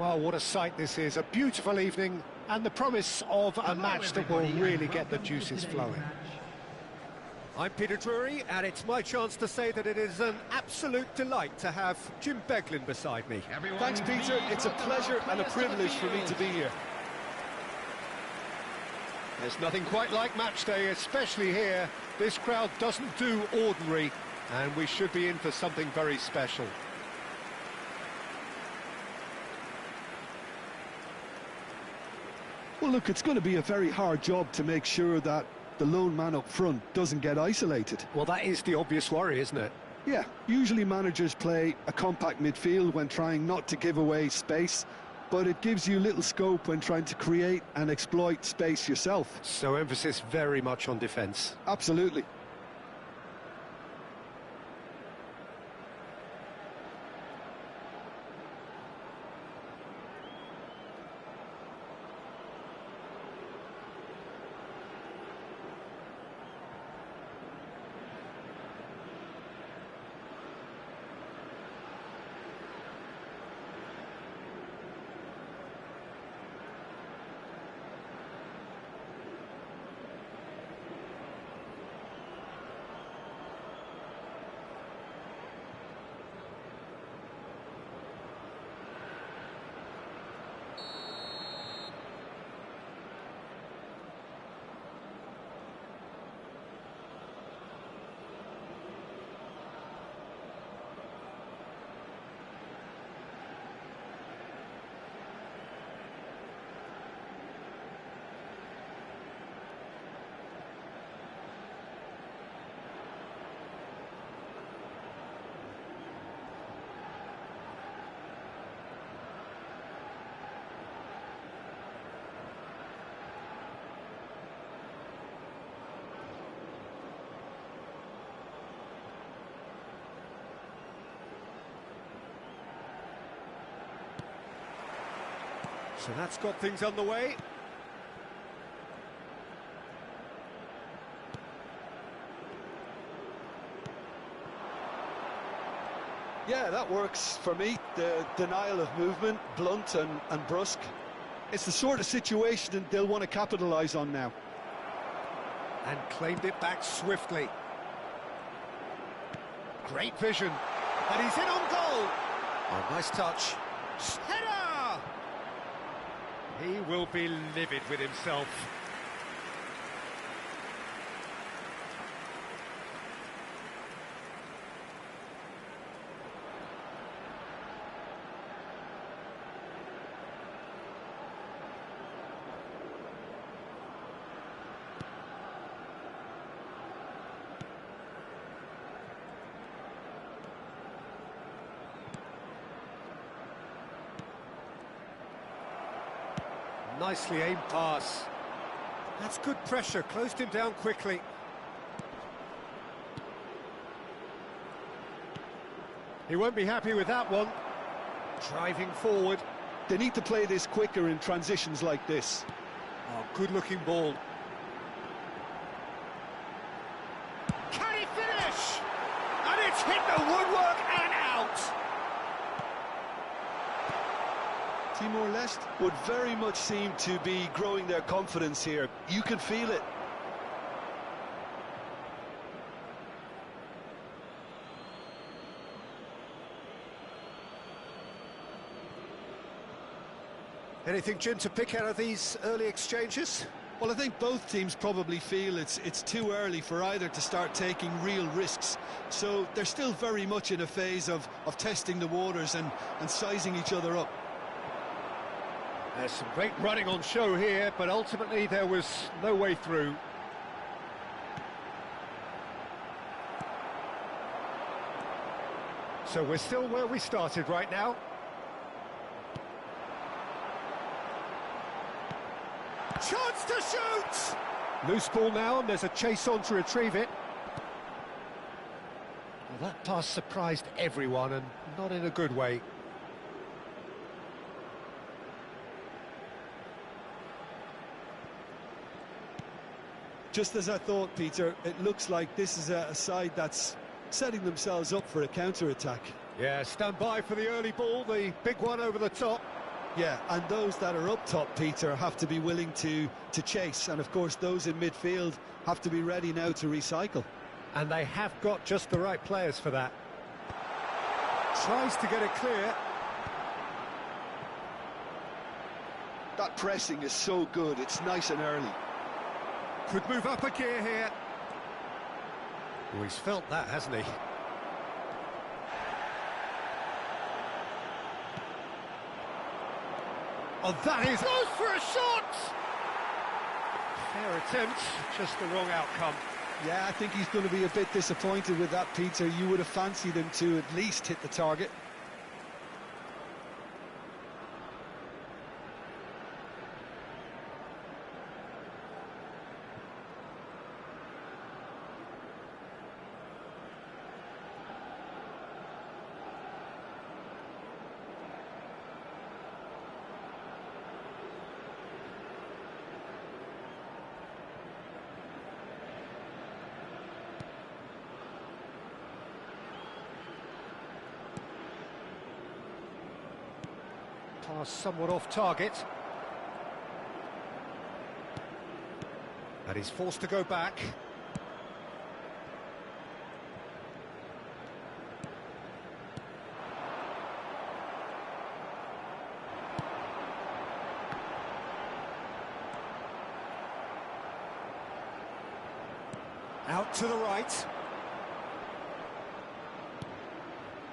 Well, what a sight this is. A beautiful evening and the promise of a match that will really get the juices flowing. I'm Peter Drury, and it's my chance to say that it is an absolute delight to have Jim Beglin beside me. Thanks, Peter. It's a pleasure and a privilege for me to be here. There's nothing quite like match day, especially here. This crowd doesn't do ordinary, and we should be in for something very special. Well, look, it's going to be a very hard job to make sure that the lone man up front doesn't get isolated. Well, that is the obvious worry, isn't it? Yeah, usually managers play a compact midfield when trying not to give away space, but it gives you little scope when trying to create and exploit space yourself. So emphasis very much on defence. Absolutely. So that's got things underway. Yeah, that works for me. The denial of movement, blunt and brusque. It's the sort of situation they'll want to capitalise on now. And claimed it back swiftly. Great vision. And he's in on goal. Oh, nice touch. Header! He will be livid with himself. Nicely aimed pass. That's good pressure, closed him down quickly. He won't be happy with that one. Driving forward. They need to play this quicker in transitions like this. Oh, good-looking ball. Can he finish? And it's hit the woodwork and out. Timor-Leste would very much seem to be growing their confidence here. You can feel it. Anything, Jim, to pick out of these early exchanges? Well, I think both teams probably feel it's too early for either to start taking real risks. So they're still very much in a phase of testing the waters and sizing each other up. There's some great running on show here, but ultimately there was no way through. So we're still where we started right now. Chance to shoot! Loose ball now, and there's a chase on to retrieve it. Well, that pass surprised everyone, and not in a good way. Just as I thought, Peter, it looks like this is a side that's setting themselves up for a counter-attack. Yeah, stand by for the early ball, the big one over the top. Yeah, and those that are up top, Peter, have to be willing to chase, and of course those in midfield have to be ready now to recycle. And they have got just the right players for that. Tries to get it clear. That pressing is so good, it's nice and early. Could move up a gear here. Oh, he's felt that, hasn't he? Oh, that is... Goes for a shot! Fair attempt, just the wrong outcome. Yeah, I think he's going to be a bit disappointed with that, Peter. You would have fancied him to at least hit the target. Pass somewhat off target. And he's forced to go back. Out to the right.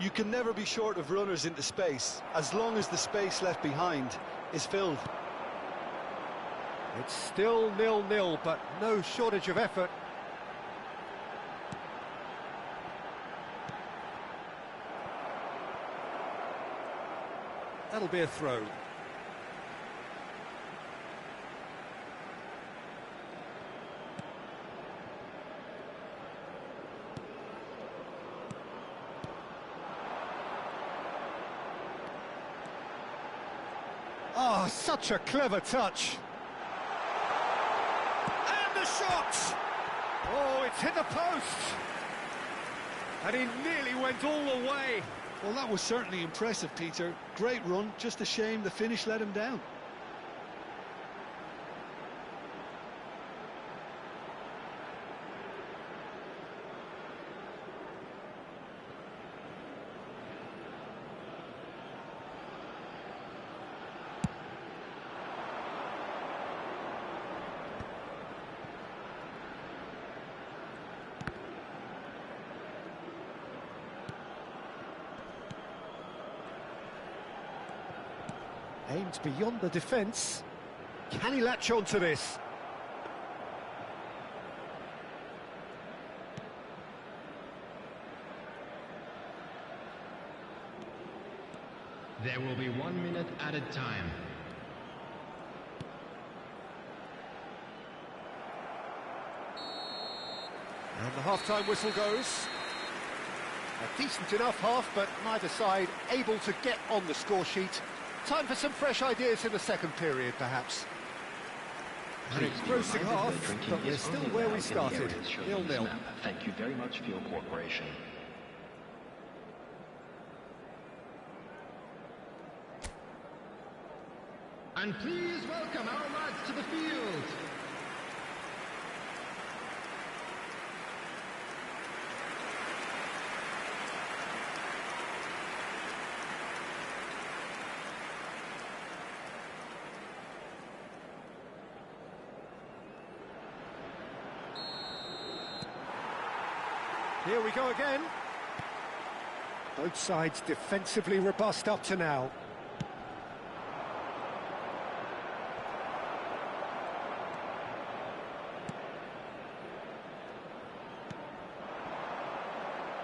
You can never be short of runners into space, as long as the space left behind is filled. It's still 0-0, but no shortage of effort. That'll be a throw. Oh, such a clever touch. And the shot! Oh, it's hit the post. And he nearly went all the way. Well, that was certainly impressive, Peter. Great run, just a shame the finish let him down. Aimed beyond the defence. Can he latch on to this? There will be 1 minute added time. And the half-time whistle goes. A decent enough half, but neither side able to get on the score sheet. Time for some fresh ideas in the second period, perhaps. An engrossing half, but we're still where we started, 0-0. Thank you very much for your cooperation. And please welcome our lads to the field. Here we go again. Both sides defensively robust up to now.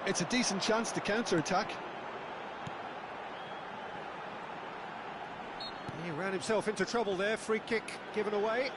It's a decent chance to counter-attack. He ran himself into trouble there, free kick given away.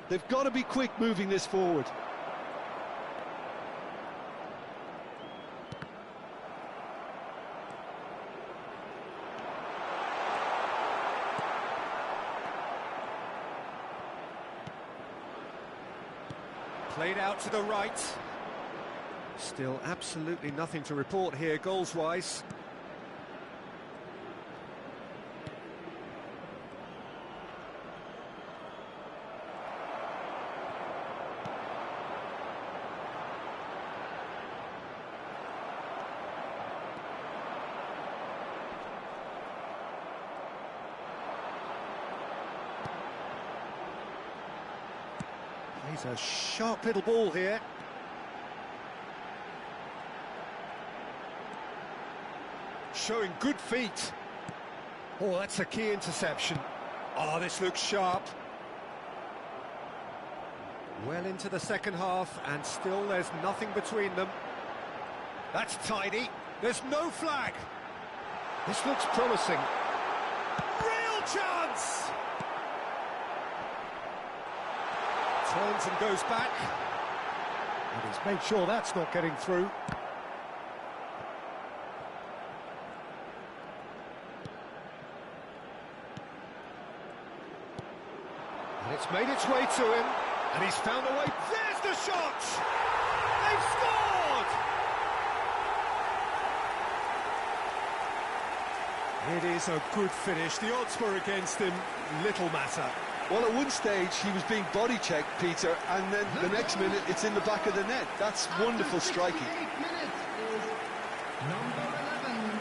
They've got to be quick moving this forward. Played out to the right. Still absolutely nothing to report here, goals-wise. He's a sharp little ball here. Showing good feet. Oh, that's a key interception. Oh, this looks sharp. Well into the second half, and still there's nothing between them. That's tidy. There's no flag. This looks promising. Real chance! Turns and goes back. And he's made sure that's not getting through. And it's made its way to him. And he's found a way. There's the shot! They've scored! It is a good finish. The odds were against him. Little matter. Well, at one stage he was being body checked, Peter, and then the next minute it's in the back of the net. That's wonderful striking. Minutes is number 11.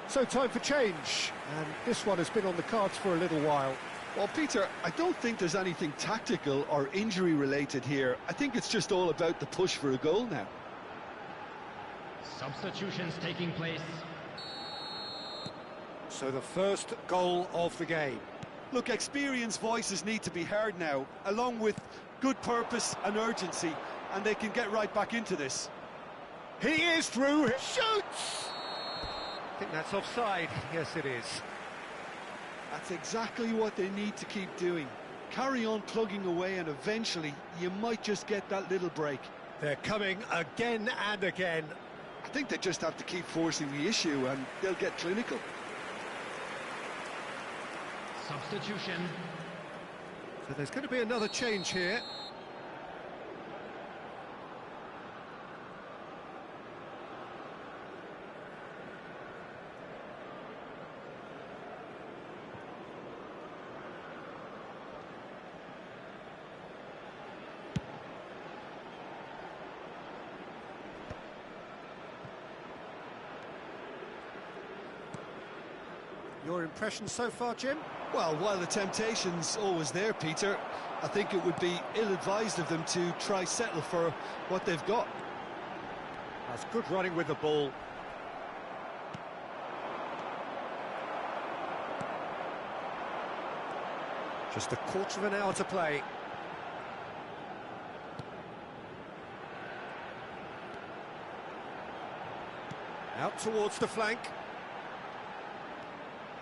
So time for change, and this one has been on the cards for a little while. Well, Peter, I don't think there's anything tactical or injury related here. I think it's just all about the push for a goal now. Substitutions taking place. So the first goal of the game. Look, experienced voices need to be heard now, along with good purpose and urgency, and they can get right back into this. He is through. Shoots! I think that's offside. Yes, it is. That's exactly what they need to keep doing. Carry on plugging away, and eventually you might just get that little break. They're coming again and again. I think they just have to keep forcing the issue and they'll get clinical. Substitution. So there's going to be another change here. Your impression so far, Jim? Well, while the temptation's always there, Peter, I think it would be ill-advised of them to try settle for what they've got. That's good running with the ball. Just a quarter of an hour to play. Out towards the flank.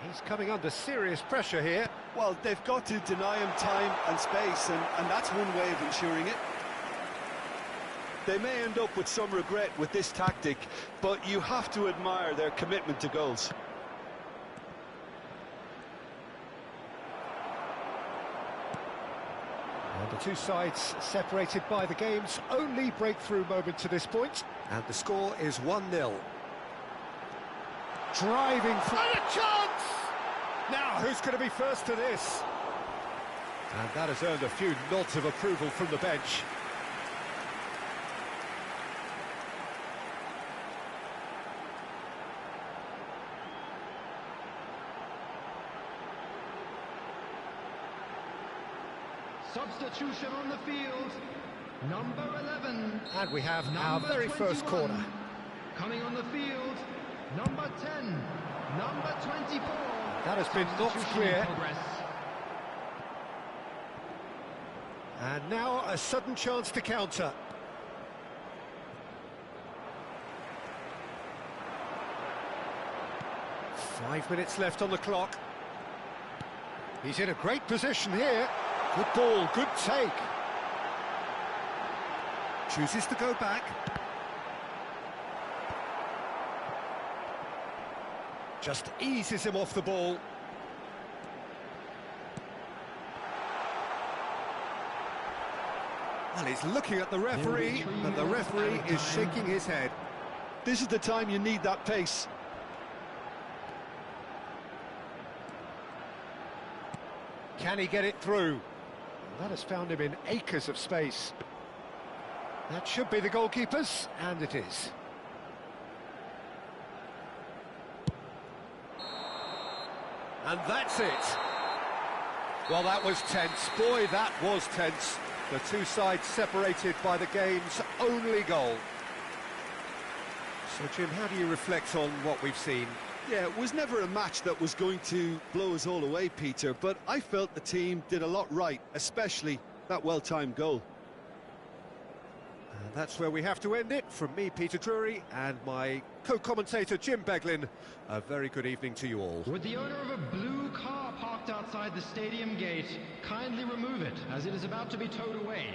He's coming under serious pressure here. Well, they've got to deny him time and space, and that's one way of ensuring it. They may end up with some regret with this tactic, but you have to admire their commitment to goals. And the two sides separated by the game's only breakthrough moment to this point. And the score is 1-0. Driving for a chance! Now, who's going to be first to this? And that has earned a few nods of approval from the bench. Substitution on the field. Number 11. And we have our Number very 21. first corner. Coming on the field, number 10, number 24. That has been knocked Substitution in clear. progress. And now a sudden chance to counter. Five minutes left on the clock. He's in a great position here. Good ball, good take. Chooses to go back. Just eases him off the ball. Well, he's looking at the referee, and the referee is shaking his head. This is the time you need that pace. Can he get it through? That has found him in acres of space. That should be the goalkeeper's, and it is. And that's it. Well, that was tense. Boy, that was tense. The two sides separated by the game's only goal. So, Jim, how do you reflect on what we've seen? Yeah, it was never a match that was going to blow us all away, Peter, but I felt the team did a lot right, especially that well-timed goal. And that's where we have to end it. From me, Peter Drury, and my co-commentator, Jim Beglin, a very good evening to you all. Would the owner of a blue car parked outside the stadium gate kindly remove it, as it is about to be towed away?